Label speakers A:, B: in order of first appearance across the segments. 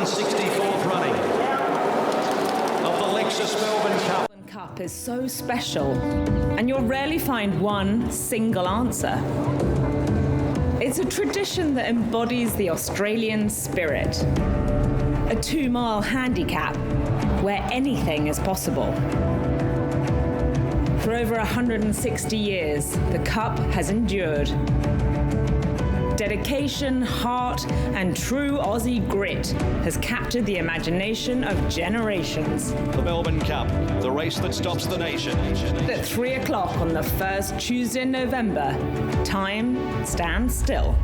A: 164th running of the Lexus Melbourne Cup.
B: The Cup is so special, and you'll rarely find one single answer. It's a tradition that embodies the Australian spirit. A 2-mile handicap where anything is possible. For over 160 years, the Cup has endured. Dedication, heart, and true Aussie grit has captured the imagination of generations.
A: The Melbourne Cup, the race that stops the nation.
B: At 3 o'clock on the first Tuesday in November, time stands still.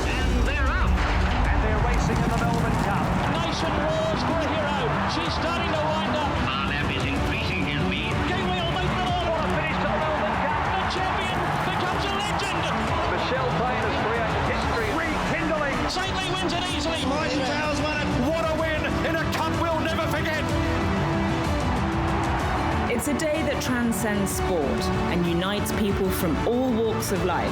A: And they're up. And they're racing in the Melbourne Cup.
C: Nation roars for a hero. She's starting to wind up.
D: Arnab is increasing his lead.
C: Gateway will make the all.
A: What a finish to the Melbourne Cup.
C: The champion becomes a legend.
A: Michelle Payne has created history. Rekindling.
C: St. Lee wins it easily.
A: Mighty Towers won it. What a win in a cup we'll never forget.
B: It's a day that transcends sport and unites people from all walks of life.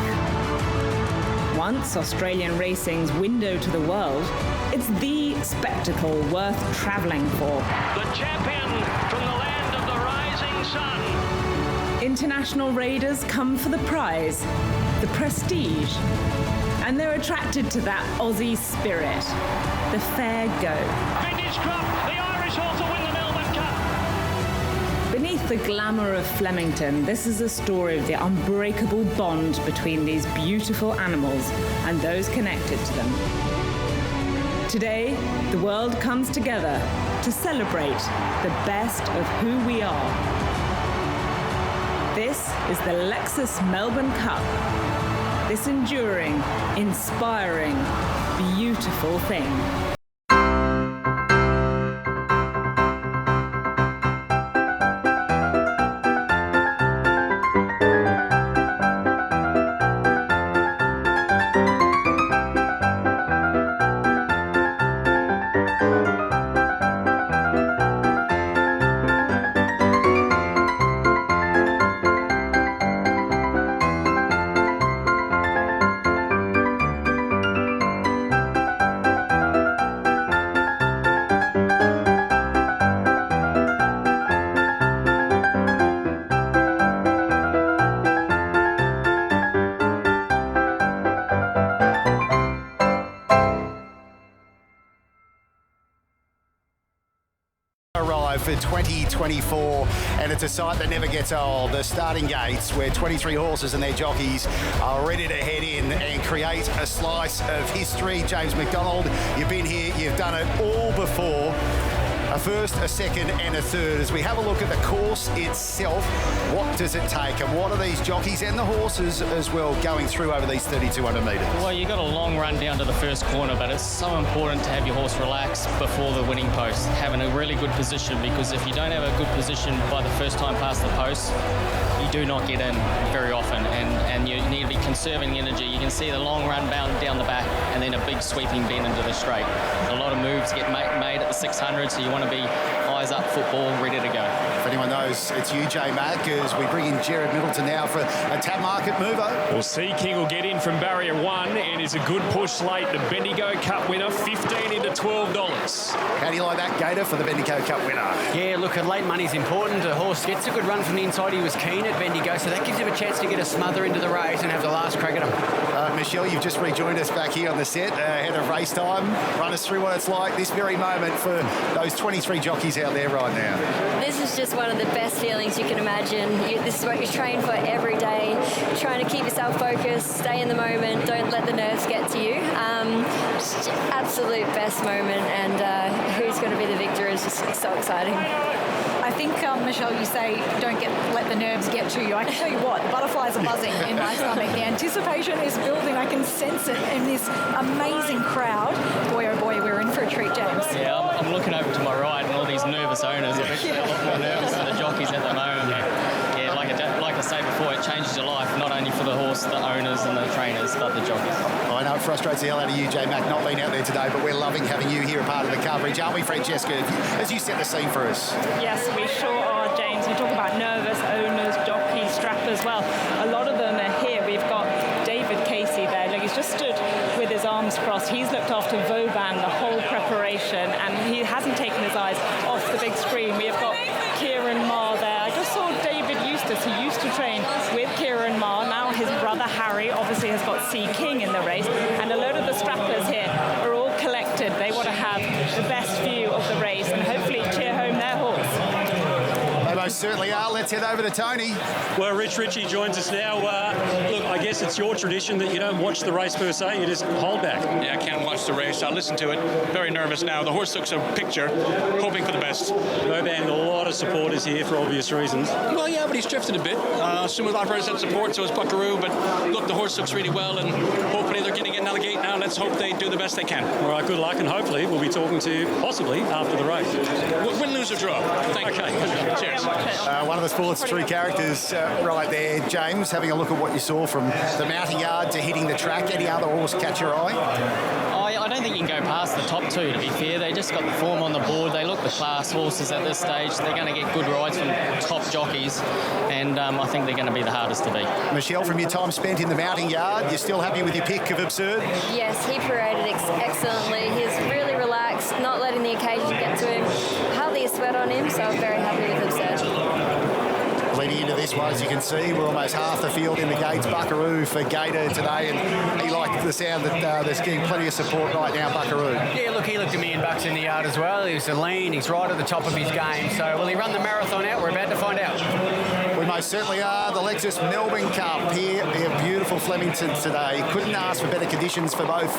B: Once Australian racing's window to the world, it's the spectacle worth travelling for.
C: The champion from the land of the rising sun.
B: International raiders come for the prize, the prestige, and they're attracted to that Aussie spirit, the fair go.
C: Vintage Crop, the Irish horse will win the Melbourne Cup.
B: Beneath the glamour of Flemington, this is a story of the unbreakable bond between these beautiful animals and those connected to them. Today, the world comes together to celebrate the best of who we are. This is the Lexus Melbourne Cup. This enduring, inspiring, beautiful thing.
E: For 2024, and it's a sight that never gets old. The starting gates where 23 horses and their jockeys are ready to head in and create a slice of history. James McDonald, you've been here, you've done it all before. A first, a second and a third. As we have a look at the course itself, what does it take and what are these jockeys and the horses as well going through over these 3,200 metres?
F: Well, you've got a long run down to the first corner, but it's so important to have your horse relax before the winning post, having a really good position, because if you don't have a good position by the first time past the post, you do not get in very often, and you need to be conserving the energy. You can see the long run bound down the back and then a big sweeping bend into the straight. A lot of moves get made at the 600, so you want to be eyes up football, ready to go.
E: If anyone knows, it's you, J Mac, as we bring in Jared Middleton now for a tap market mover.
G: Well, Sea King will get in from barrier 1 and is a good push late. The Bendigo Cup winner, 15 into $12.
E: How do you like that, Gator, for the Bendigo Cup winner?
H: Yeah, look, late money's important. The horse gets a good run from the inside. He was keen at Bendigo, so that gives him a chance to get a smother into the race and have the last crack at him.
E: Michelle, you've just rejoined us back here on the set ahead of race time. Run us through what it's like this very moment for those 23 jockeys out there right now.
I: This is just one of the best feelings you can imagine. This is what you train for every day. You're trying to keep yourself focused, stay in the moment, don't let the nerves get to you. Just absolute best moment, and who's going to be the victor is just so exciting.
J: I think, Michelle, you say don't let the nerves get to you. I can tell you what, butterflies are buzzing in my stomach. The anticipation is building. I can sense it in this amazing crowd. Boy, oh boy, we're in for a treat, James.
F: Yeah, I'm looking over to my right and all these nervous owners. They're actually a lot more nervous than the jockeys at the moment. Yeah, like I say before, it changes your life, not only for the horse, the owners and the trainers, but the jockeys.
E: I know it frustrates the hell out of you, J Mac, not being out there today, but we're loving having you here a part of the coverage, aren't we, Francesca, as you set the scene for us?
B: Yes, we sure are, James. We talk about nervous owners, jockeys, strappers. Well, a lot of them are here. We've got David Casey there. Look, he's just stood with his arms fingers crossed. He's looked after Vauban the whole preparation, and he hasn't taken his eyes off the big screen. We have got Kieran Marr there. I just saw David Eustace, who used to train with Kieran Marr. Now his brother Harry obviously has got Sea King in the race, and a load of the strappers here are all collected. They want to have the best view of the race and hopefully cheer home their horse.
E: They most certainly are. Let's head over to Tony.
K: Well, Richie joins us now. Look, I guess it's your tradition that you don't watch the race per se, you just hold back.
L: Yeah, I can't watch the race. I'll listen to it. Very nervous now. The horse looks a picture, hoping for the best.
K: Vauban, a lot of supporters here for obvious reasons.
L: Well, yeah, but he's drifted a bit. Some of the operators had support, so is Buckaroo. But look, the horse looks really well, and hopefully they're getting in out of the gate now. Let's hope they do the best they can.
K: All right, good luck, and hopefully we'll be talking to you possibly after the race.
L: Win, lose, or draw. Thank you. Cheers.
E: One of the sport's true characters right there, James, having a look at what you saw from the mounting yard to hitting the track. Any other horse catch your eye?
F: I don't think you can go past the top two, to be fair. They just got the form on the board. They look the class horses at this stage. They're going to get good rides from top jockeys, and I think they're going to be the hardest to beat.
E: Michelle, from your time spent in the mounting yard, you're still happy with your pick of Absurd?
I: Yes, he paraded excellently. He's really relaxed, not letting the occasion get to him. Hardly a sweat on him, so I'm very happy with Absurd.
E: Leading into this one, as you can see, we're almost half the field in the gates. Buckaroo for Gator today, and he liked the sound that there's getting plenty of support right now, Buckaroo.
H: Yeah, look, he looked $1 million in the yard as well. He's lean, he's right at the top of his game. So will he run the marathon out? We're about to find out.
E: We most certainly are. The Lexus Melbourne Cup here in beautiful Flemington today. Couldn't ask for better conditions for both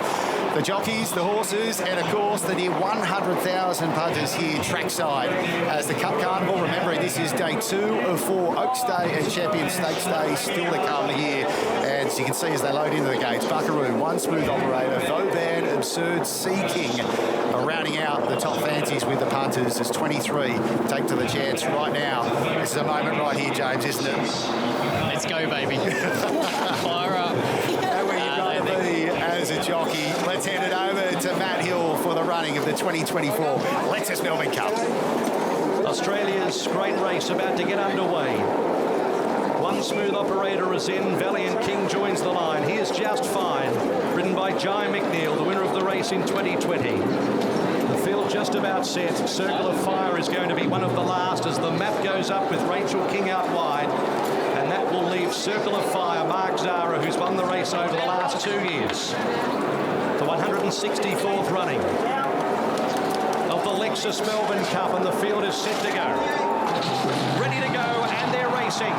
E: the jockeys, the horses, and of course the near 100,000 punters here trackside as the Cup Carnival. Remembering this is day 2 of 4. Oaks Day and Champion Stakes Day still to come here. And as you can see as they load into the gates, Buckaroo, One Smooth Operator, Vauban, Absurd, Sea King are rounding out the top fancies with the punters as 23 take to the chance right now. This is a moment right here, James, isn't it?
F: Let's go, baby. Fire up.
E: Where you'd rather be as a jockey. Let's hand it over to Matt Hill for the running of the 2024 Lexus Melbourne Cup.
A: Australia's great race about to get underway. One Smooth Operator is in. Valiant King joins the line. He is Just Fine, ridden by Jai McNeil, the winner of the race in 2020. The field just about set. Circle of Fire is going to be one of the last as the map goes up with Rachel King out wide. And that will leave Circle of Fire, Mark Zara, who's won the race over the last 2 years. The 164th running of the Lexus Melbourne Cup, and the field is set to go. Ready to go, and they're racing.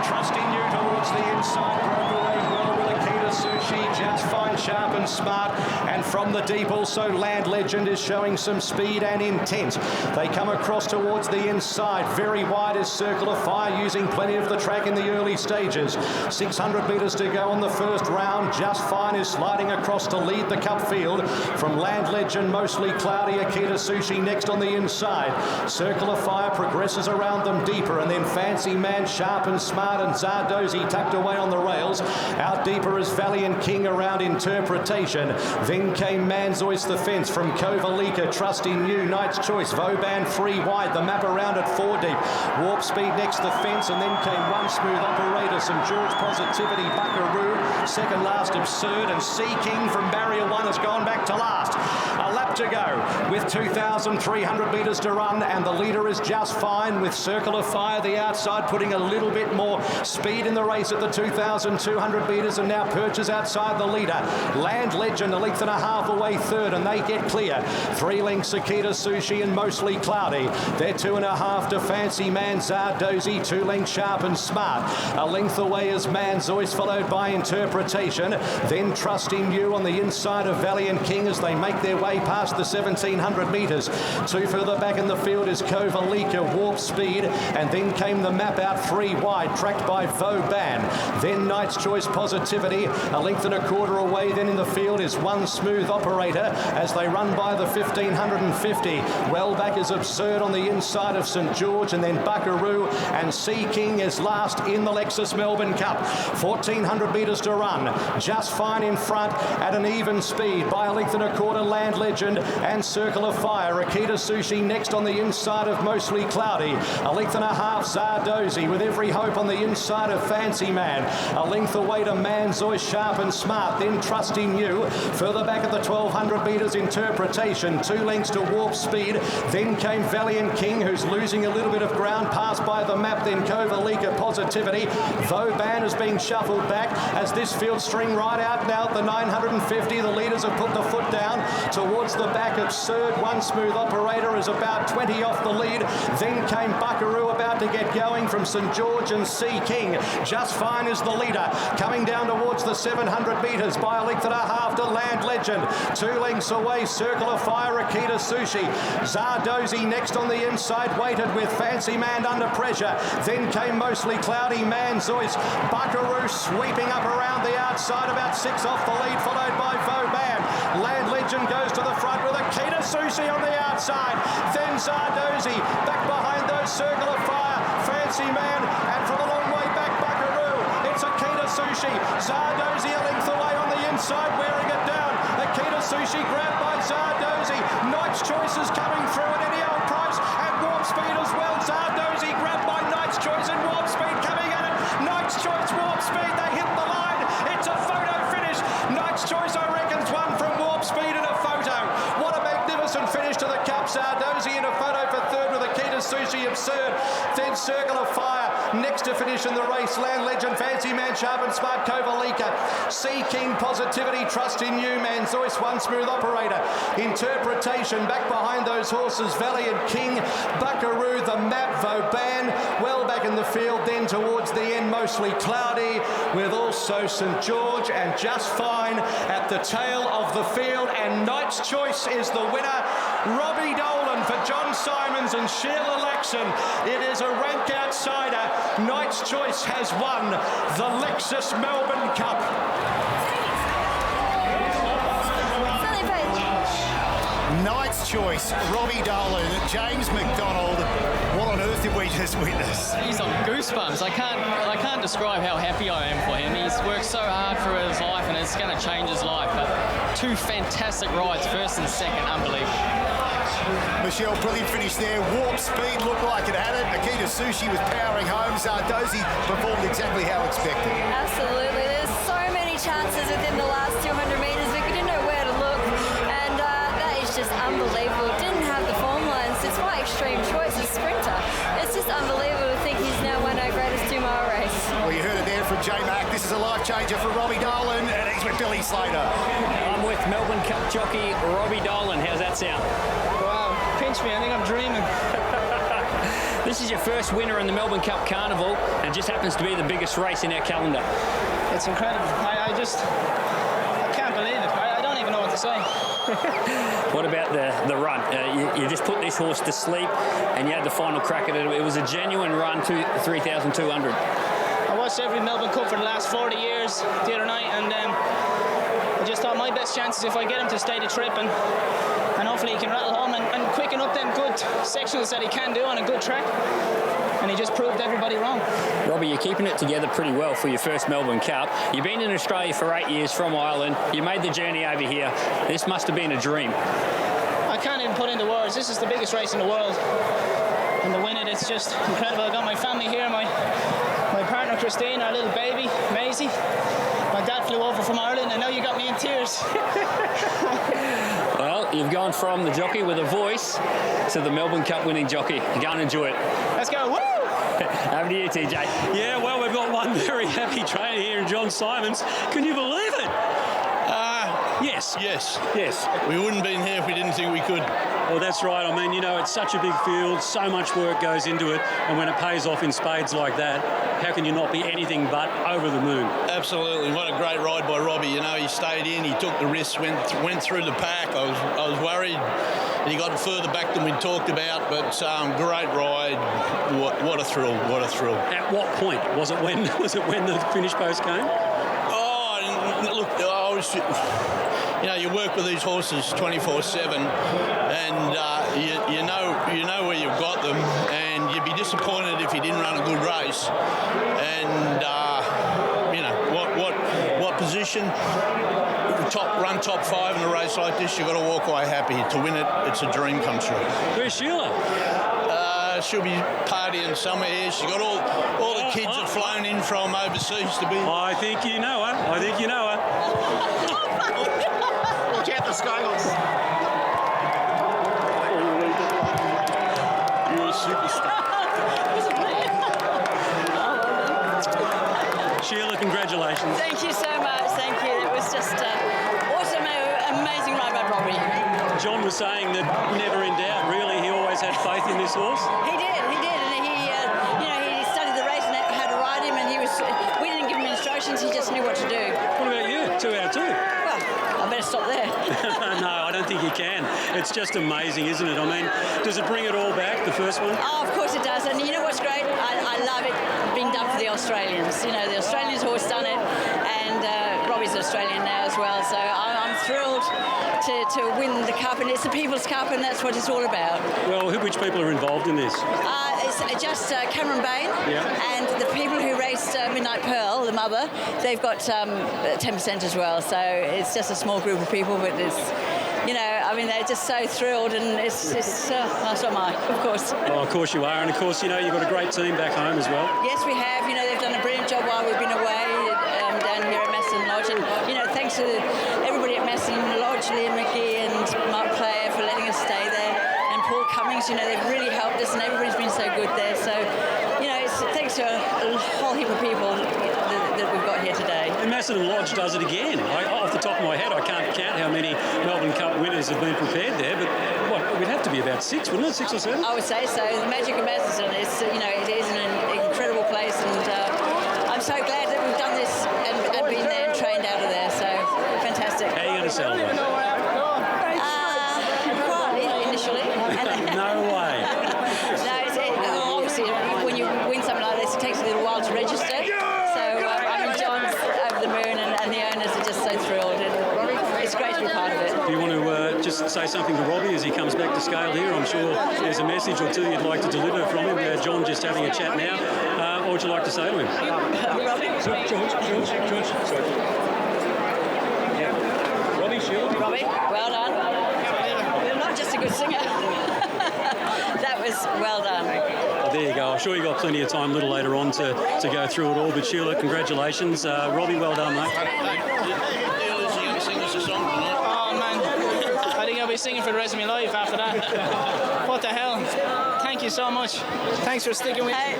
A: Trusting you towards the inside, broke away well with Akita Sushi, Just Fine, Sharp and Smart, and from the deep also Land Legend is showing some speed and intent. They come across towards the inside, very wide is Circle of Fire, using plenty of the track in the early stages. 600 metres to go on the first round. Just Fine is sliding across to lead the Cup field from Land Legend, mostly cloudy, Akita Sushi next on the inside. Circle of Fire progresses around them deeper, and then Fancy Man, Sharp and Smart and Zardozi tucked away on the rails. Out deeper is Valiant King around Interpretation. Then came Manzois the Fence from Kovalika, Trusting You, Knight's Choice, Vauban 3 wide, the map around at 4 deep. Warp Speed next the fence, and then came One Smooth Operator, St George Positivity, Buckaroo, second last Absurd, and Sea King from Barrier 1 has gone back to last. A lap to go with 2,300 metres to run, and the leader is Just Fine with Circle of Fire the outside, putting a little bit more speed in the race at the 2,200 metres, and now Perches outside the leader. Land Legend a length and a half away third, and they get clear. 3 lengths Akita Sushi and Mostly Cloudy. They're 2.5 to Fancy Man, Zardozi, 2 lengths Sharp and Smart. A length away is Manzois, followed by Interpretation. Then Trusting You on the inside of Valiant King as they make their way past the 1,700 metres. 2 further back in the field is Kovalika, Warp Speed, and then came the map out 3 wide, tracked by Vauban. Then Knight's Choice Positivity, a length and a quarter away. Then in the field is One Smooth Operator as they run by the 1,550. Well back is Absurd on the inside of St George, and then Buckaroo, and Sea King is last in the Lexus Melbourne Cup. 1,400 metres to run. Just Fine in front at an even speed by a length and a quarter. Land Legend and Circle Circle of Fire. Akita Sushi next on the inside of Mostly Cloudy. A length and a half, Zardozi with Every Hope on the inside of Fancy Man. A length away to Manzoy, Sharp and Smart, then Trusting You. Further back at the 1200 metres, Interpretation. 2 lengths to Warp Speed. Then came Valiant King, who's losing a little bit of ground. Passed by the map, then Kovalika Positivity. Vauban is being shuffled back as this field string right out now at the 950. The leaders have put the foot down towards the back. Absurd. One Smooth Operator is about 20 off the lead. Then came Buckaroo about to get going from St George and Sea King. Just Fine is the leader. Coming down towards the 700 metres by a length and a half to Land Legend. 2 lengths away, Circle of Fire, Akita Sushi. Zardozi next on the inside, waited with Fancy Man under pressure. Then came Mostly Cloudy, Manzoyce. Buckaroo sweeping up around the outside, about 6 off the lead, followed by Vauban. Land Legend goes to the front with Akita Sushi on the outside. Then Zardozi back behind those, Circle of Fire, Fancy Man, and from a long way back, Buckaroo. It's Akita Sushi. Zardozi a length away on the inside, wearing it down. Akita Sushi grabbed by Zardozi. Knight's Choice is coming through at any old price, and Warp Speed as well. Zardozi grabbed by Knight's Choice and Warp Speed coming at it. Knight's Choice, Warp Speed, they hit the line. It's a photo finish. Knight's Choice, I reckon's one from Warp Speed and a photo. What a magnificent finish to the Cup. Zardozi in a photo for third with Akita Sushi. Absurd. Then Circle of Fire next to finish in the race. Land Legend, Fancy Man, Sharp and Smart, Kovalika. Sea King, Positivity, Trust in You, Manzoyce, One Smooth Operator. Interpretation back behind those horses. Valiant King, Buckaroo, the map, Vauban well back in the field. Then towards the end, Mostly Cloudy, with also St George and Just Fine at the tail of the field. And Knight's Choice is the winner. Robbie Dolan for John Simons and Sheila Laxon. It is a rank outsider. Knight's Choice has won the Lexus Melbourne Cup.
E: Knight's Choice, Robbie Dolan, James McDonald. What on earth did we just witness?
F: He's on goosebumps. I can't describe how happy I am for him. He's worked so hard for his life, and it's going to change his life. But 2 fantastic rides, first and second, unbelievable.
E: Michelle, brilliant finish there. Warp Speed looked like it had it. Akita Sushi was powering home. Zardozi performed exactly how expected.
I: Absolutely. There's so many chances within the last 200 metres. We didn't know where to look, and that is just unbelievable. Didn't have the form lines. It's my extreme choice, a sprinter. It's just unbelievable to think he's now won our greatest 2-mile race.
E: Well, you heard it there from J-Mac. This is a life changer for Robbie Dolan, and he's with Billy Slater.
M: I'm with Melbourne Cup jockey Robbie Dolan. How's that sound?
N: Wow, pinch me. I think I'm dreaming.
M: This is your first winner in the Melbourne Cup Carnival, and just happens to be the biggest race in our calendar.
N: It's incredible. I can't believe it. I don't even know what to say.
M: What about the run? You just put this horse to sleep, and you had the final crack at it. It was a genuine run to 3,200.
N: I watched every Melbourne Cup for the last 40 years the other night, and I just thought my best chance is if I get him to stay the trip, and hopefully he can rattle home and quicken up them good sectionals that he can do on a good track. And he just proved everybody wrong.
M: Robbie, you're keeping it together pretty well for your first Melbourne Cup. You've been in Australia for 8 years from Ireland. You made the journey over here. This must have been a dream.
N: I can't even put into words. This is the biggest race in the world. And to win it, it's just incredible. I got my family here, my partner Christine, our little baby, Maisie. My dad flew over from Ireland, and now you got me in tears.
M: Well, you've gone from the jockey with a voice to the Melbourne Cup winning jockey. Go and enjoy it.
N: Let's go. Woo!
M: Over to you, TJ.
K: Yeah, well, we've got one very happy trainer here in John Simons. Can you believe it? Yes.
O: We wouldn't have been here if we didn't think we could.
K: Well, that's right. I mean, you know, it's such a big field, so much work goes into it, and when it pays off in spades like that, how can you not be anything but over the moon?
O: Absolutely. What a great ride by Robbie. You know, he stayed in, he took the risks, went through the pack. I was worried and he got further back than we talked about, but great ride. What a thrill.
K: At what point? Was it when the finish post came?
O: Look, I course, you work with these horses 24/7, and you know where you've got them, and you'd be disappointed if you didn't run a good race. And what position? Run top 5 in a race like this, you've got to walk away happy. To win it, it's a dream come true.
G: Where's Sheila?
O: She'll be partying somewhere here. She's got all the kids have flown in from overseas to be.
K: I think you know her.
P: Watch out the Skyhawks.
K: You're a superstar. Sheila, congratulations.
Q: Thank you so much. Thank you. It was just awesome, amazing ride by Robbie.
K: John was saying that never in doubt, really. He always had faith in this horse.
Q: He did, and he studied the race and how to ride him, and we didn't give him instructions, he just knew what to do.
K: What about you? 2 out of 2.
Q: Well, I better stop there.
K: No, I don't think you can. It's just amazing, isn't it? I mean, does it bring it all back, the first one?
Q: Oh, of course it does, and you know what's great? I love it being done for the Australians. The Australians horse done it, and Robbie's Australian now as well, so I'm thrilled to win the cup, and it's the People's Cup, and that's what it's all about.
K: Well, which people are involved in this?
Q: It's just Cameron Bain, and the people who raced Midnight Pearl, the mother, they've got 10% as well, so it's just a small group of people, but it's, they're just so thrilled, and it's so am I, of course.
K: Oh, of course you are, and of course, you've got a great team back home as well.
Q: Yes, we have. They've done a brilliant job while we've been away down here at Masson Lodge, and thanks to everybody at Masson Lodge, Liam Mickey and Mark Player for letting us stay there, and Paul Cummings, they've really helped us, and everybody's been so good there. So, it's thanks to a whole heap of people that we've got here today.
K: And Masson Lodge does it again. Off the top of my head, I can't count how many Melbourne Cup winners have been prepared there, but it would have to be about 6, wouldn't it? 6 or 7?
Q: I would say so. The magic of Masson is, it is an incredible place, and I'm so glad that we've done this and been there and trained out of there. So fantastic.
K: How are you going to celebrate?
Q: Quietly, initially.
K: No way.
Q: No, obviously, when you win something like this, it takes a little while to register. So John's over the moon, and the owners are just so thrilled. And it's great to be part of it.
K: Do you want to just say something to Robbie as he comes back to scale here? I'm sure there's a message or two you'd like to deliver from him. John just having a chat now. What would you like to say to him?
Q: Robbie?
K: George. Sorry. Yeah. Robbie, Sheila.
Q: Robbie, well done. You're not just a good singer. That was well done.
K: Oh, there you go. I'm sure you've got plenty of time a little later on to go through it all. But Sheila, congratulations. Robbie, well done, mate.
N: Oh, man. I think I'll be singing for the rest of my life after that. What the hell? Thank you so much. Thanks for sticking with me.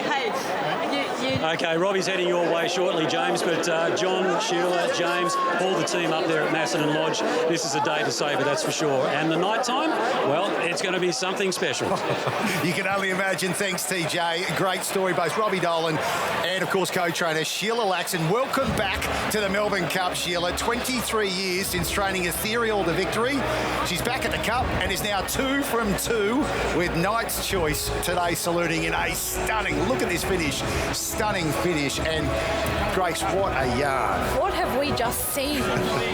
K: Okay, Robbie's heading your way shortly, James, but John, Sheila, James, all the team up there at Masson Lodge, this is a day to savour, that's for sure. And the night time, well, it's going to be something special.
E: You can only imagine. Thanks, TJ. Great story, both Robbie Dolan and, of course, co-trainer Sheila Laxon. Welcome back to the Melbourne Cup, Sheila. 23 years since training Ethereal to victory. She's back at the Cup and is now 2 from 2 with Knight's Choice today, saluting in a stunning, look at this finish, stunning finish. And Grace, what a yarn.
J: What have we just seen?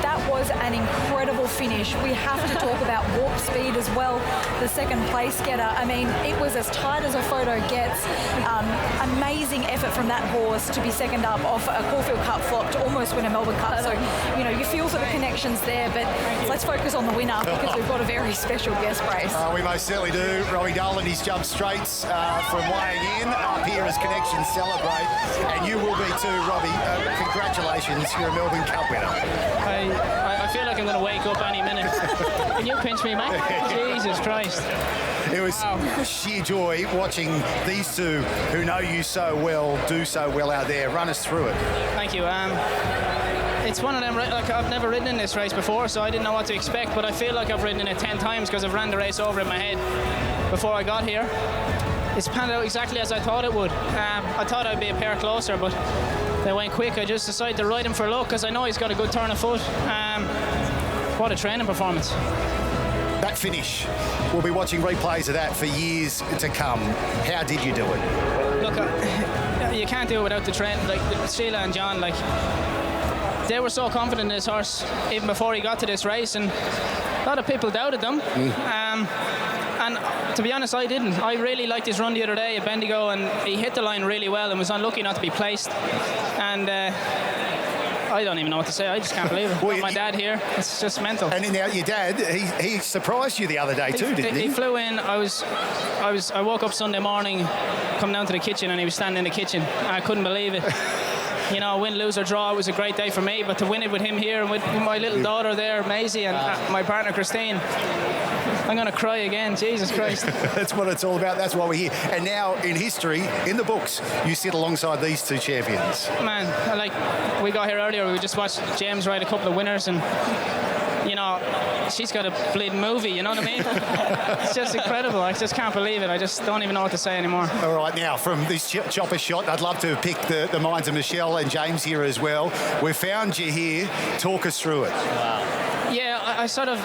J: That was an incredible finish. We have to talk about warp speed as well, the second place getter. I mean, it was as tight as a photo gets. Amazing effort from that horse to be second up off a Caulfield Cup flop to almost win a Melbourne Cup. So, you feel for the connections there, but let's focus on the winner because we've got a very special guest race.
E: We most certainly do. Robbie Dolan, he's jumped straight from weighing in up here as Connections celebrate. And you will be too, Robbie. Congratulations, you're a Melbourne Cup winner.
N: I feel like I'm going to wake up any minute. Can you pinch me, mate? Jesus Christ.
E: It was sheer joy watching these two who know you so well do so well out there. Run us through it.
N: Thank you. It's one of them, I've never ridden in this race before, so I didn't know what to expect, but I feel like I've ridden in it 10 times because I've ran the race over in my head before I got here. It's panned out exactly as I thought it would. I thought I'd be a pair closer, but they went quick. I just decided to ride him for luck because I know he's got a good turn of foot. What a training performance.
E: That finish, we'll be watching replays of that for years to come. How did you do it?
N: Look, you can't do it without the training. Like Sheila and John, they were so confident in this horse even before he got to this race, and a lot of people doubted them. And to be honest, I didn't. I really liked his run the other day at Bendigo, and he hit the line really well and was unlucky not to be placed. And I don't even know what to say. I just can't believe it. Well, my dad here, it's just mental.
E: And now your dad, he surprised you the other day too, didn't he?
N: He flew in. I woke up Sunday morning, come down to the kitchen, and he was standing in the kitchen. I couldn't believe it. You know, win, lose or draw, it was a great day for me, but to win it with him here and with my little daughter there, Maisie, and my partner Christine, I'm going to cry again. Jesus Christ.
E: That's what it's all about. That's why we're here. And now, in history, in the books, you sit alongside these two champions.
N: Man, like, we got here earlier, we just watched James ride a couple of winners, and you know, she's got a bleeding movie, you know what I mean? It's just incredible. I just can't believe it. I just don't even know what to say anymore.
E: All right, now, from this chopper shot, I'd love to pick the minds of Michelle and James here as well. We've found you here. Talk us through it.
N: Wow. Yeah, I sort of...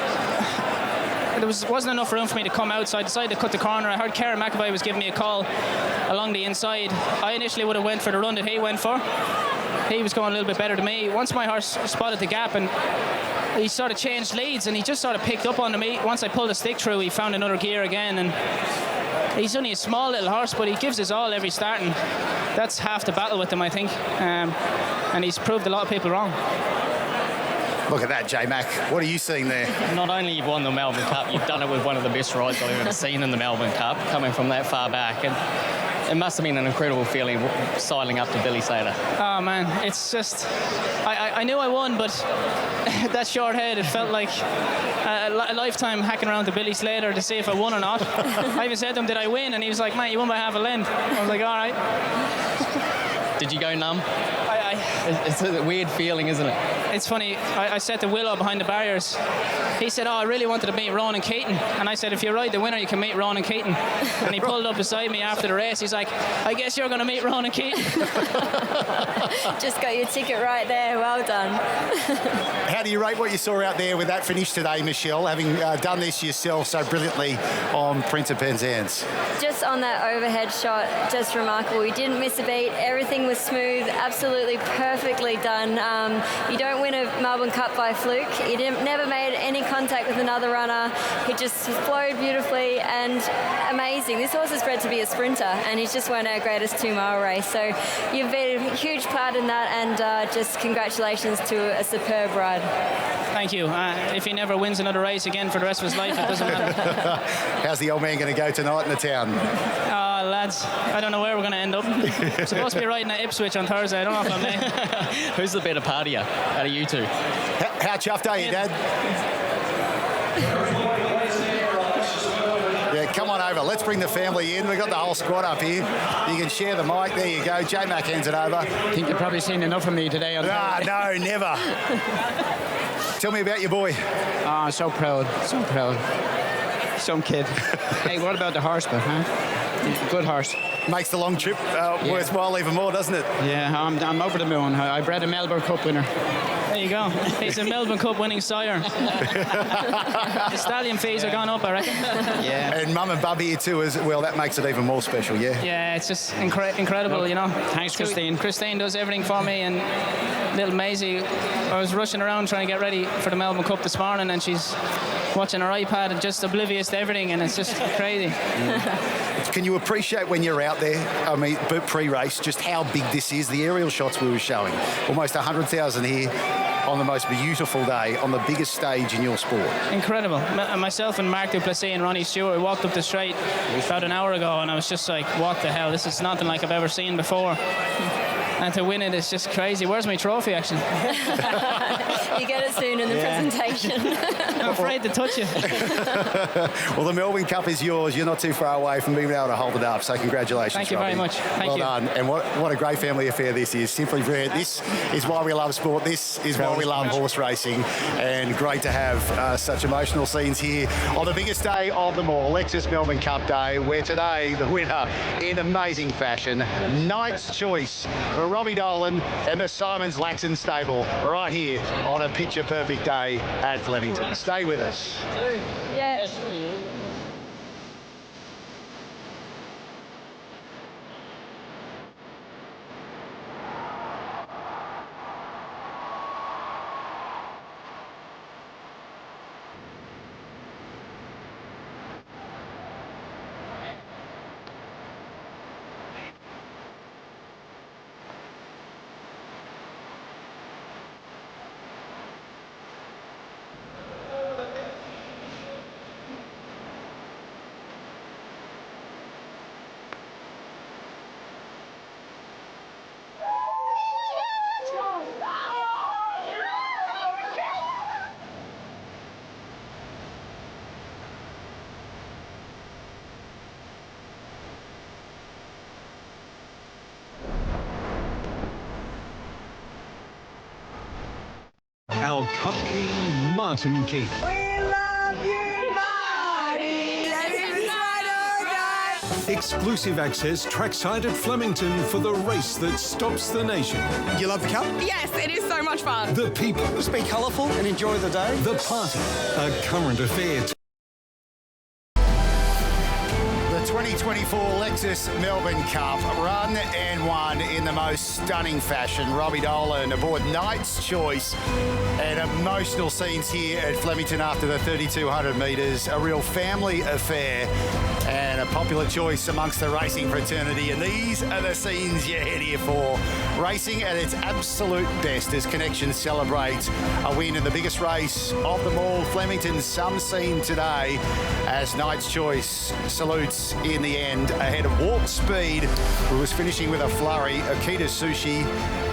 N: There wasn't enough room for me to come out, so I decided to cut the corner. I heard Karen McAvoy was giving me a call along the inside. I initially would have went for the run that he went for. He was going a little bit better than me. Once my horse spotted the gap, and he sort of changed leads, and he just sort of picked up on me. Once I pulled the stick through, he found another gear again, and he's only a small little horse, but he gives his all every start, and that's half the battle with him, I think. And he's proved a lot of people wrong.
E: Look at that, J-Mac. What are you seeing there?
F: Not only you've won the Melbourne Cup, you've done it with one of the best rides I've ever seen in the Melbourne Cup, coming from that far back. And it must have been an incredible feeling sidling up to Billy Slater.
N: Oh, man, it's just... I knew I won, but that short head, it felt like a lifetime hacking around to Billy Slater to see if I won or not. I even said to him, did I win? And he was like, mate, you won by half a length. I was like, all right.
F: Did you go numb? It's a weird feeling, isn't it?
N: It's funny. I said to Willow behind the barriers, he said, oh, I really wanted to meet Ronan Keaton. And I said, if you ride the winner, you can meet Ronan Keaton. And he pulled up beside me after the race. He's like, I guess you're going to meet Ronan Keaton.
I: Just got your ticket right there. Well done.
E: How do you rate what you saw out there with that finish today, Michelle, having done this yourself so brilliantly on Prince of Penzance?
I: Just on that overhead shot, just remarkable. You didn't miss a beat. Everything was smooth, absolutely perfectly done. You don't win a Melbourne Cup by fluke. He never made any contact with another runner. He just flowed beautifully and amazing. This horse is bred to be a sprinter, and he's just won our greatest 2-mile race. So you've been a huge part in that, and just congratulations to a superb ride.
N: Thank you. If he never wins another race again for the rest of his life, it doesn't matter.
E: How's the old man going to go tonight in the town?
N: Lads, I don't know where we're going to end up. I'm supposed to be riding at Ipswich on Thursday. I don't know if I'm there.
F: Who's the better partier out of you two?
E: How chuffed are you, Dad? Yeah, come on over. Let's bring the family in. We've got the whole squad up here. You can share the mic. There you go. J-Mac hands it over.
H: I think you've probably seen enough of me today.
E: No, never. Tell me about your boy.
H: Oh, so proud. So proud. Some kid. Hey, what about the horse, but, huh? Good horse.
E: Makes the long trip worthwhile even more, doesn't it?
H: Yeah, I'm over the moon. I bred a Melbourne Cup winner.
N: There you go. He's a Melbourne Cup winning sire. The stallion fees are gone up, I reckon.
E: Yeah. And Mum and Bub here too as well. That makes it even more special, yeah?
N: Yeah, it's just incredible, you know.
H: Thanks, Christine.
N: Christine does everything for me, and little Maisie, I was rushing around trying to get ready for the Melbourne Cup this morning, and she's watching her iPad and just oblivious to everything, and it's just crazy.
E: Can you appreciate when you're out there, I mean, pre-race, just how big this is? The aerial shots we were showing, almost 100,000 here on the most beautiful day, on the biggest stage in your sport.
N: Incredible. Myself and Mark Duplessis and Ronnie Stewart walked up the straight about an hour ago, and I was just like, what the hell? This is nothing like I've ever seen before. And to win it is just crazy. Where's my trophy, actually?
I: You get it soon in the presentation.
N: I'm afraid to touch it.
E: Well, the Melbourne Cup is yours. You're not too far away from being able to hold it up, so congratulations,
N: Thank you
E: Robbie.
N: very much. Thank
E: well
N: you.
E: done. And what a great family affair this is. Simply brilliant. This is why we love sport. This is why we love horse racing. And great to have such emotional scenes here on the biggest day of them all, Lexus Melbourne Cup Day, where today the winner in amazing fashion, Knight's Choice, Robbie Dolan and the Simons Laxon stable, right here on a picture-perfect day at Flemington. Stay with us.
I: Yes.
R: our Cup King, Martin Keith. Exclusive access trackside at Flemington for the race that stops the nation.
S: You love the Cup?
T: Yes, it is so much fun.
R: The people.
S: Just be colourful and enjoy the day.
R: The party. A current affair.
E: The 2024 Lexus Melbourne Cup, run and won in the most stunning fashion. Robbie Dolan aboard Knight's Choice, and emotional scenes here at Flemington after the 3,200 metres. A real family affair and a popular choice amongst the racing fraternity. And these are the scenes you head here for. Racing at its absolute best as Connection celebrates a win in the biggest race of them all. Flemington's some scene today as Knight's Choice salutes in the end ahead of Warp Speed, who was finishing with a flurry, Akita Sushi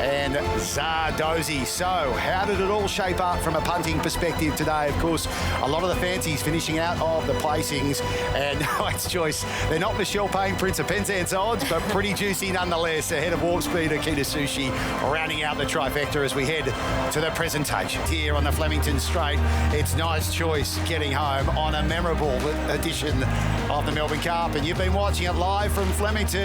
E: and Zardozi. So how did it all shape up from a punting perspective today? Of course, a lot of the fancies finishing out of the placings, and Knight's Choice, they're not Michelle Payne, Prince of Penzance odds, but pretty juicy nonetheless. Ahead of Warp Speed, Akita Sushi, rounding out the trifecta as we head to the presentation. Here on the Flemington Straight, it's Knight's Choice getting home on a memorable edition of the Melbourne Cup, and you've been watching it live from Flemington.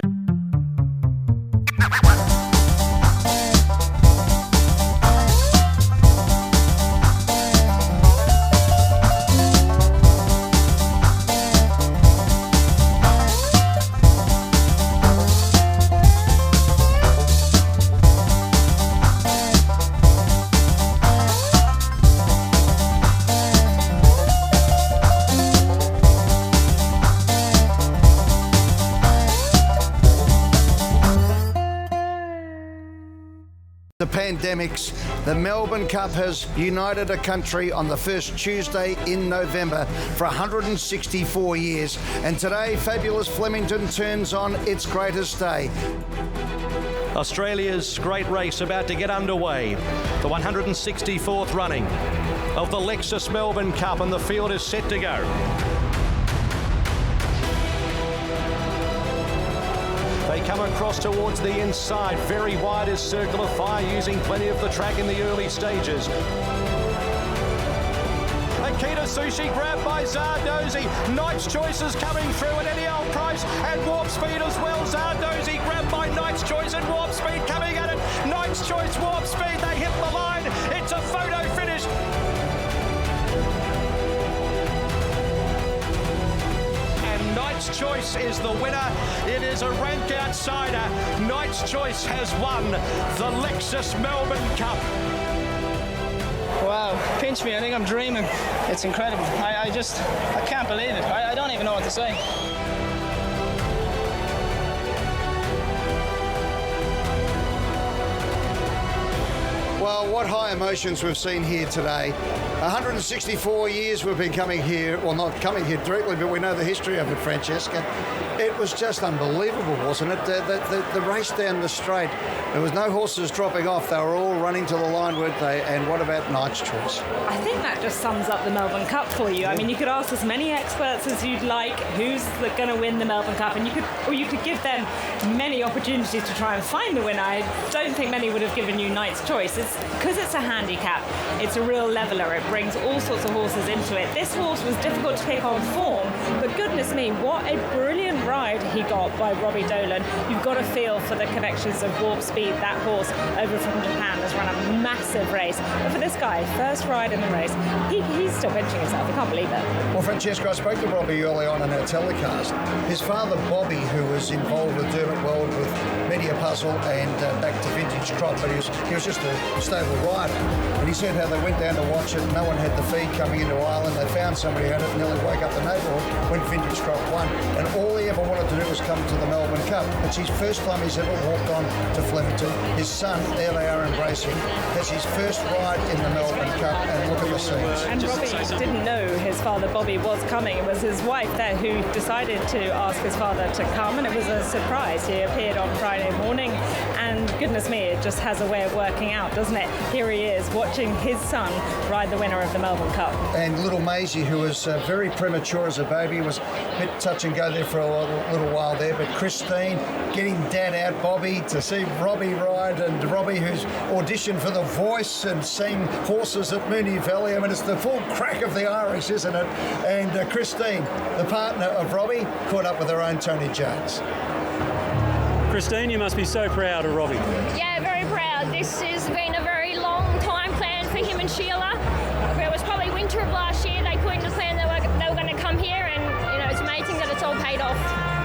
U: The pandemics, the Melbourne Cup has united a country on the first Tuesday in November for 164 years, and today fabulous Flemington turns on its greatest day.
A: Australia's great race about to get underway. The 164th running of the Lexus Melbourne Cup, and the field is set to go. They come across towards the inside. Very wide is Circle of Fire, using plenty of the track in the early stages. Akita Sushi grabbed by Zardozi. Knight's Choice is coming through at any old price, and Warp Speed as well. Zardozi grabbed by Knight's Choice, and Warp Speed coming at it. Knight's Choice, Warp Speed, they hit the line. It's a photo finish. Knight's Choice is the winner. It is a rank outsider. Knight's Choice has won the Lexus Melbourne Cup.
N: Wow, pinch me. I think I'm dreaming. It's incredible. I can't believe it. I don't even know what to say.
U: Well, what high emotions we've seen here today. 164 years we've been coming here, well, not coming here directly, but we know the history of it, Francesca. It was just unbelievable, wasn't it? The race down the straight, there was no horses dropping off. They were all running to the line, weren't they? And what about Knight's Choice?
B: I think that just sums up the Melbourne Cup for you. I mean, you could ask as many experts as you'd like who's going to win the Melbourne Cup, and you could give them many opportunities to try and find the winner. I don't think many would have given you Knight's Choice. It's because it's a handicap. It's a real leveller. It brings all sorts of horses into it. This horse was difficult to pick on form, but goodness me, what a brilliant ride he got by Robbie Dolan. You've got a feel for the connections of Warp Speed. That horse over from Japan has run a massive race. But for this guy, first ride in the race, he's still pinching himself. I can't believe it.
U: Well, Francesca, I spoke to Robbie early on in our telecast. His father, Bobby, who was involved with Dermot Weld with Media Puzzle and back to Vintage Trot, but he was just a stable rider. And he said how they went down to watch it. No one had the feed coming into Ireland. They found somebody who had it and nearly woke up the neighbourhood when Vintage Trot won. And all he ever wanted to do was come to the Melbourne Cup. It's his first time he's ever walked on to Flemington. His son, there they are embracing, has his first ride in the Melbourne Cup, and look at the scenes.
B: And Robbie didn't know his father Bobby was coming. It was his wife there who decided to ask his father to come, and it was a surprise. He appeared on Friday morning, and And goodness me, it just has a way of working out, doesn't it? Here he is, watching his son ride the winner of the Melbourne Cup.
U: And little Maisie, who was very premature as a baby, was a bit touch and go there for a little while there. But Christine getting Dad out, Bobby, to see Robbie ride, and Robbie who's auditioned for The Voice and seen horses at Moonee Valley. I mean, it's the full crack of the Irish, isn't it? And Christine, the partner of Robbie, caught up with her own Tony Jones.
K: Christine, you must be so proud of Robbie.
T: Yeah, very proud. This has been a very long time plan for him and Sheila. It was probably winter of last year they put into plan they were going to come here, and it's amazing that it's all paid off.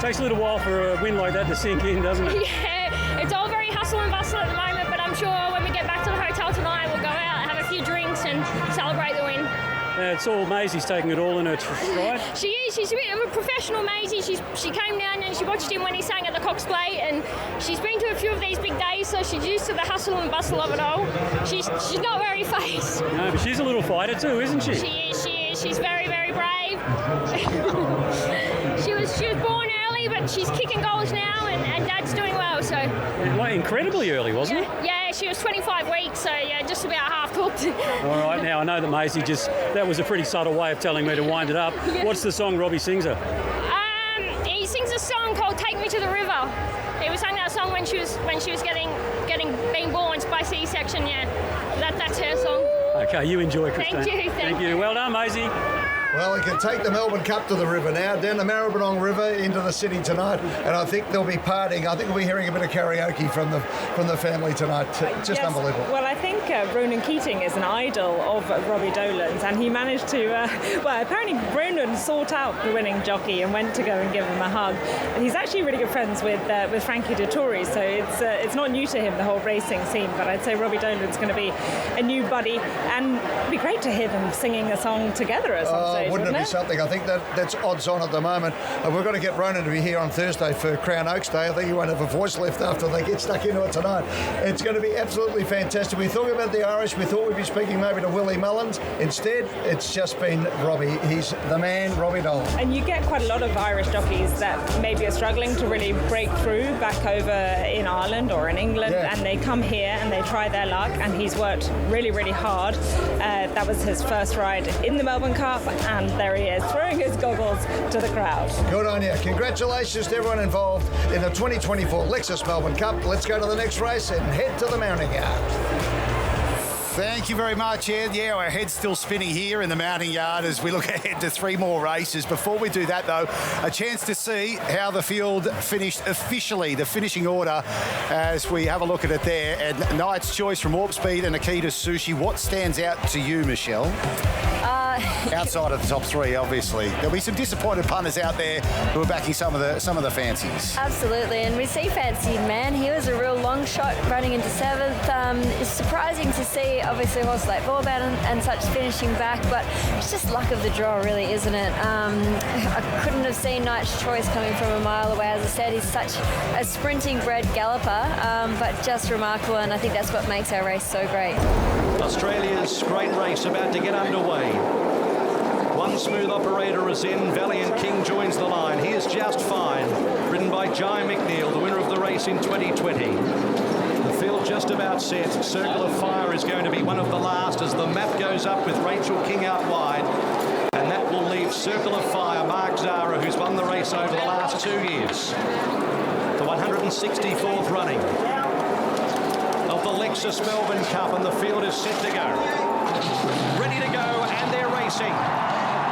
K: Takes a little while for a win like that to sink in, doesn't it?
T: Yeah, it's all very hustle and bustle at the moment, but I'm sure when we get back to the hotel tonight we'll go out, have a few drinks and celebrate the win.
K: It's all Maisie's taking it all in her stride.
T: She is. She's a bit of a professional, Maisie. She came down and she watched him when he sang at the Cox Plate, and she's been to a few of these big days, so she's used to the hustle and bustle of it all. She's not very phased.
K: No, but she's a little fighter too, isn't she?
T: She is. She's very, very brave. she was born early, but she's kicking goals now, and Dad's doing well. So
K: like incredibly early, wasn't it?
T: Yeah, she was 25 weeks, so yeah, just about half cooked.
K: All right, now I know that Maisie that was a pretty subtle way of telling me to wind it up.
T: Yeah.
K: What's the song Robbie sings her?
T: He sings a song called "Take Me to the River." He was singing that song when she was being born by C-section. Yeah, that's her song.
K: Okay, you enjoy, Christine.
T: Thank you.
K: Well done, Maisie.
U: Well, he can take the Melbourne Cup to the river now, down the Maribyrnong River into the city tonight, and I think they'll be partying. I think we'll be hearing a bit of karaoke from the family tonight. Just
B: yes.
U: Unbelievable.
B: Well, I think Ronan Keating is an idol of Robbie Dolan's, and he managed to, apparently Ronan sought out the winning jockey and went to go and give him a hug. And he's actually really good friends with Frankie Dettori, so it's not new to him, the whole racing scene, but I'd say Robbie Dolan's going to be a new buddy, and it'd be great to hear them singing a song together at some stage.
U: Wouldn't it be something? I think that's odds on at the moment. We've got to get Ronan to be here on Thursday for Crown Oaks Day. I think he won't have a voice left after they get stuck into it tonight. It's going to be absolutely fantastic. We thought about the Irish. We thought we'd be speaking maybe to Willie Mullins. Instead, it's just been Robbie. He's the man, Robbie Dolan.
B: And you get quite a lot of Irish jockeys that maybe are struggling to really break through back over in Ireland or in England, and they come here and they try their luck, and he's worked really, really hard. That was his first ride in the Melbourne Cup, and there he is, throwing his goggles to the crowd.
U: Good on you. Congratulations to everyone involved in the 2024 Lexus Melbourne Cup. Let's go to the next race and head to the mounting yard.
E: Thank you very much, Ed. Yeah, our head's still spinning here in the mounting yard as we look ahead to 3 more races. Before we do that, though, a chance to see how the field finished officially, the finishing order, as we have a look at it there. And Knight's Choice from Warp Speed and Akita Sushi. What stands out to you, Michelle? Outside of the top 3, obviously. There'll be some disappointed punters out there who are backing some of the fancies.
I: Absolutely, and we see Fancy Man. He was a real long shot running into 7th. It's surprising to see, obviously, a horse like Vauban and such finishing back, but it's just luck of the draw, really, isn't it? I couldn't have seen Knight's Choice coming from a mile away. As I said, he's such a sprinting bred galloper, but just remarkable, and I think that's what makes our race so great.
A: Australia's great race about to get underway. One smooth operator is in. Valiant King joins the line. He is Just Fine, ridden by Jai McNeil, the winner of the race in 2020. The field just about set. Circle of Fire is going to be one of the last as the map goes up with Rachel King out wide. And that will leave Circle of Fire, Mark Zara, who's won the race over the last 2 years. The 164th running of the Lexus Melbourne Cup, and the field is set to go. Ready to go, and they're racing.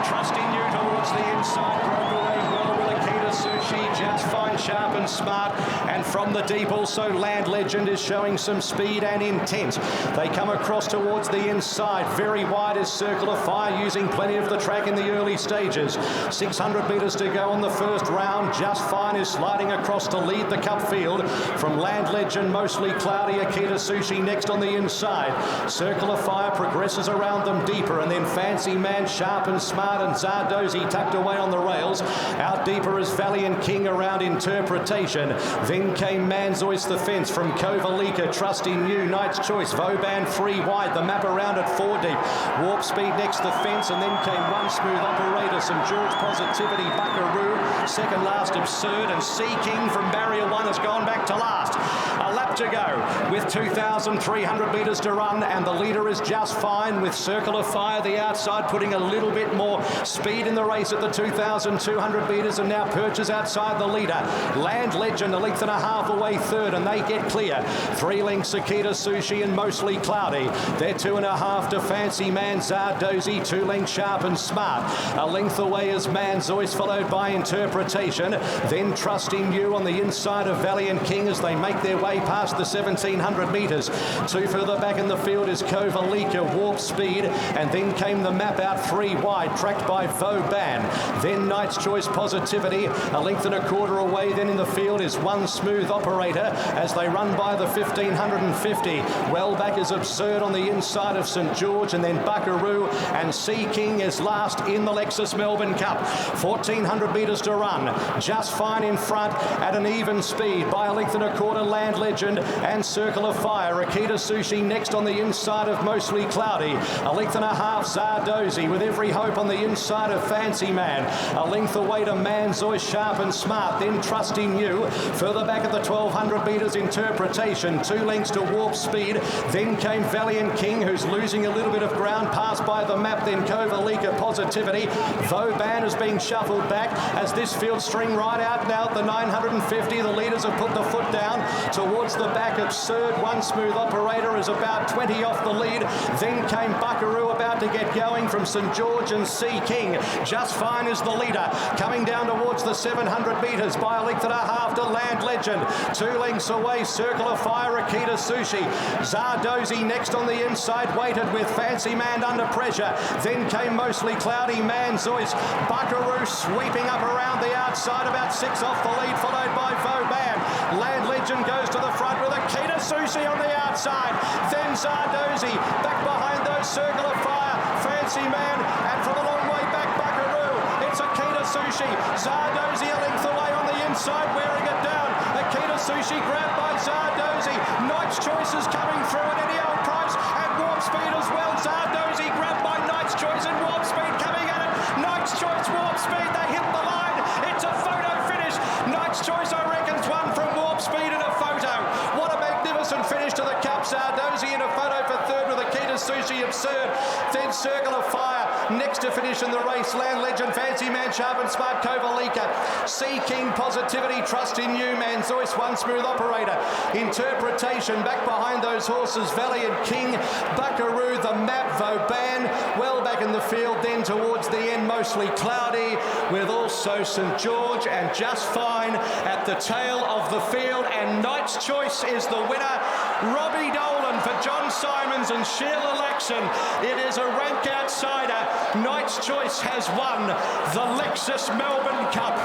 A: Trusting you towards the inside, broke away well with Akita Sushi, Just Fine, Sharp and Smart, and from the deep also Land Legend is showing some speed and intent. They come across towards the inside, very wide is Circle of Fire, using plenty of the track in the early stages. 600 metres to go on the first round. Just Fine is sliding across to lead the cup field. From Land Legend, mostly cloudy, Akita Sushi next on the inside. Circle of Fire progresses around them deeper, and then Fancy Man, Sharp and Smart, and Zardozi tucked away on the rails. Out deeper is Valiant King around Interpretation. Then came Manzoist the Fence from Kovalika, Trusting You, Knight's Choice, Vauban 3 wide, the map around at 4 deep. Warp Speed next the fence, and then came One Smooth Operator operator, St George Positivity, Buckaroo, second last Absurd, and Sea King from barrier 1 has gone back to last. A lap to go with 2,300 metres to run, and the leader is Just Fine with Circle of Fire the outside, putting a little bit more speed in the race at the 2,200 metres, and now perches outside the leader. Land Legend a length and a half away third, and they get clear. 3 lengths Akita Sushi and Mostly Cloudy. They're 2.5 to Fancy Man Zardozi, 2 lengths Sharp and Smart. A length away is Manzois, followed by Interpretation. Then Trusting You on the inside of Valiant King as they make their way past the 1,700 metres. 2 further back in the field is Kovalika, Warp Speed, and then came the map out 3 wide, tracked by Vauban. Then Knight's Choice Positivity, a length and a quarter away. Then in the field is One Smooth Operator as they run by the 1,550. Well back is Absurd on the inside of St George, and then Buckaroo and Sea King is last in the Lexus Melbourne Cup. 1,400 metres to run. Just Fine in front at an even speed by a length and a quarter. Land Legend and Circle of Fire. Akita Sushi next on the inside of Mostly Cloudy. A length and a half Zardozi with Every Hope on the inside of Fancy Man. A length away to Manzois, Sharp and Smart. Then Trusting You. Further back at the 1,200 metres, Interpretation. 2 lengths to Warp Speed. Then came Valiant King, who's losing a little bit of ground. Passed by the map. Then Kovalika Positivity. Vauban is being shuffled back as this field string right out now at the 950. The leaders have put the foot down towards the back. Absurd, One Smooth Operator is about 20 off the lead. Then came Buckaroo about to get going from St George and Sea King. Just Fine is the leader. Coming down towards the 700 metres by a length and a half to Land Legend. 2 lengths away, Circle of Fire, Akita Sushi. Zardozi next on the inside, waited with Fancy Man under pressure. Then came Mostly Cloudy, Manzois. Buckaroo sweeping up around the outside, about 6 off the lead, followed by Vauban. Land Legend goes to the front with Akita Sushi on the outside. Then Zardozi back behind those, Circle of Fire, Fancy Man, and from a long way back, Buckaroo. It's Akita Sushi. Zardozi a length away on the inside, wearing it down. Akita Sushi grabbed by Zardozi. Knight's Choice is coming through at any old price, and Warp Speed as well. Zardozi grabbed by Knight's Choice, and Warp Speed coming at it. Knight's Choice, Warp Speed, they hit the line. It's a photo finish. Knight's Choice, I reckon's one from Warp Speed in a photo. What a magnificent finish to the Cup. Zardozi in a photo for third with Akita Sushi. Absurd. Then Circle of Fire next to finish in the race. Land Legend, Fancy Man, Sharp and Smart, Kovalika. Sea King, Positivity, Trust in You, Manzois, One Smooth Operator. Interpretation back behind those horses. Valiant King, Buckaroo, the map, Vauban. Well back in the field then towards the end, Mostly Cloudy, with also St George and Just Fine at the tail of the field. And Knight's Choice is the winner. Robbie Dolan for John Simons and Sheila Laxon. It is a rank outsider. Knight's Choice has won the Lexus Melbourne Cup.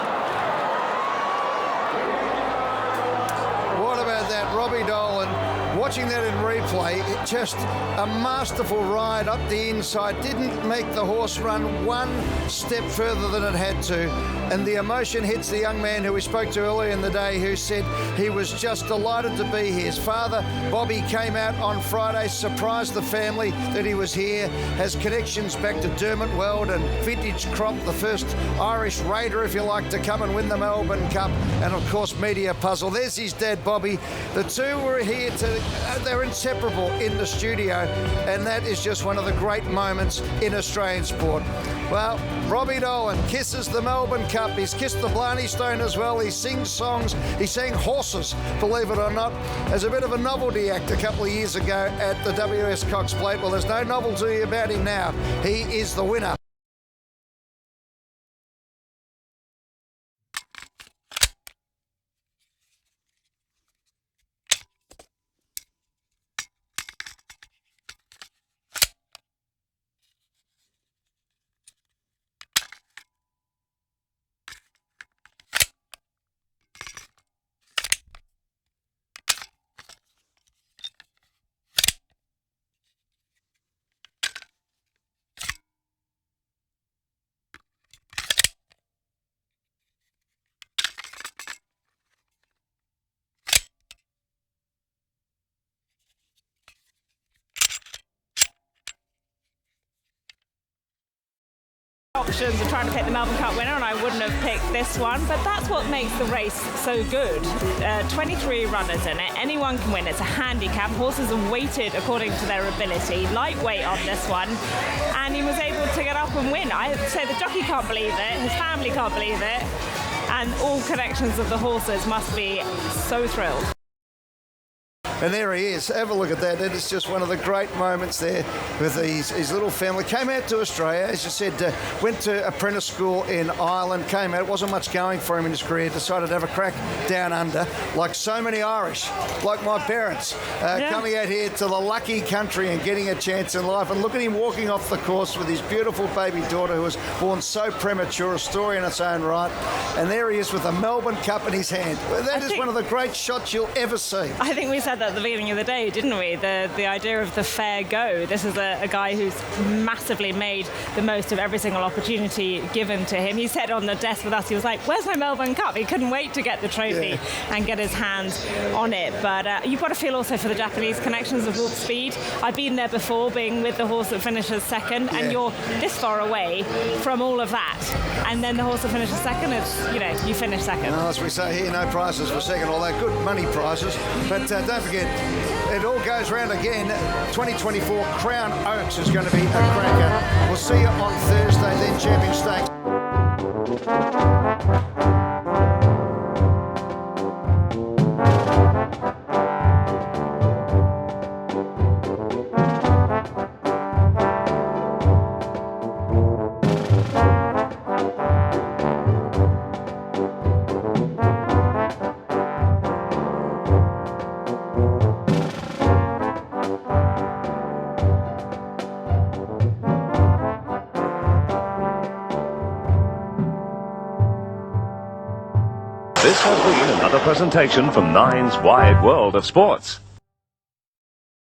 U: What about that, Robbie Dolan? Watching that in replay, just a masterful ride up the inside. Didn't make the horse run one step further than it had to. And the emotion hits the young man who we spoke to earlier in the day, who said he was just delighted to be here. His father, Bobby, came out on Friday, surprised the family that he was here, has connections back to Dermot Weld and Vintage Crop, the first Irish raider, if you like, to come and win the Melbourne Cup. And of course, Media Puzzle. There's his dad, Bobby. The two were here they're inseparable in the studio, and that is just one of the great moments in Australian sport. Well, Robbie Dolan kisses the Melbourne Cup. He's kissed the Blarney Stone as well. He sings songs. He sang Horses, believe it or not, as a bit of a novelty act a couple of years ago at the WWOS Cox Plate. Well, there's no novelty about him now. He is the winner.
B: options of trying to pick the Melbourne Cup winner, and I wouldn't have picked this one, but that's what makes the race so good. 23 runners in it, anyone can win. It's a handicap. Horses are weighted according to their ability. Lightweight on this one, and he was able to get up and win. I say the jockey can't believe it, his family can't believe it, and all connections of the horses must be so thrilled.
U: And there he is. Have a look at that. It is just one of the great moments there with his little family. Came out to Australia, as you said, went to apprentice school in Ireland, came out. It wasn't much going for him in his career. Decided to have a crack down under, like so many Irish, like my parents, coming out here to the lucky country and getting a chance in life. And look at him walking off the course with his beautiful baby daughter who was born so premature, a story in its own right. And there he is with the Melbourne Cup in his hand. That is one of the great shots you'll ever see.
B: I think we said that at the beginning of the day, didn't we? The idea of the fair go. This is a guy who's massively made the most of every single opportunity given to him. He said on the desk with us, he was like, where's my Melbourne Cup? He couldn't wait to get the trophy and get his hands on it. But you've got to feel also for the Japanese connections of Wolf Speed. I've been there before, being with the horse that finishes second, and you're this far away from all of that. And then the horse that finishes second, it's, you finish second.
U: Well, as we say here, no prizes for second, although good money prizes. But don't forget, it all goes round again. 2024 Crown Oaks is going to be a cracker. We'll see you on Thursday, then Champion Stakes.
D: This has been another presentation from Nine's Wide World of Sports.